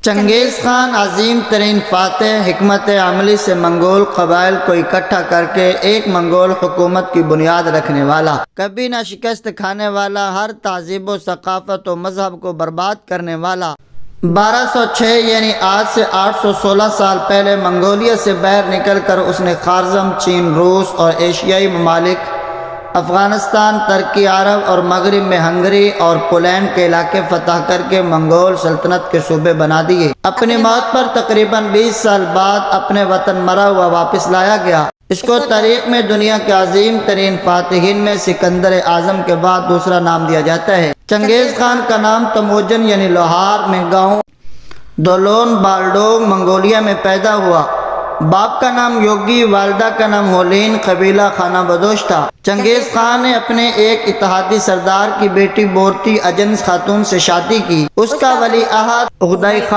چنگیز خان عظیم ترین فاتح، حکمت عملی سے منگول قبائل کو اکٹھا کر کے ایک منگول حکومت کی بنیاد رکھنے والا، کبھی نہ شکست کھانے والا، ہر تہذیب و ثقافت و مذہب کو برباد کرنے والا، 1206 یعنی آج سے 816 سال پہلے منگولیا سے باہر نکل کر اس نے خوارزم، چین، روس اور ایشیائی ممالک، افغانستان، ترکی، عرب اور مغرب میں ہنگری اور پولینڈ کے علاقے فتح کر کے منگول سلطنت کے صوبے بنا دیے۔ اپنی موت پر تقریباً 20 سال بعد اپنے وطن مرا ہوا واپس لایا گیا۔ اس کو تاریخ میں دنیا کے عظیم ترین فاتحین میں سکندر اعظم کے بعد دوسرا نام دیا جاتا ہے۔ چنگیز خان کا نام تموجن یعنی لوہار میں گاؤں دولون بالڈوگ منگولیا میں پیدا ہوا۔ باپ کا نام یوگی، والدہ کا نام ہولین، قبیلہ خانہ بدوش تھا۔ چنگیز خان نے اپنے ایک اتحادی سردار کی بیٹی بورتی اجنس خاتون سے شادی کی۔ اس کا ولی عہد اغدئی خان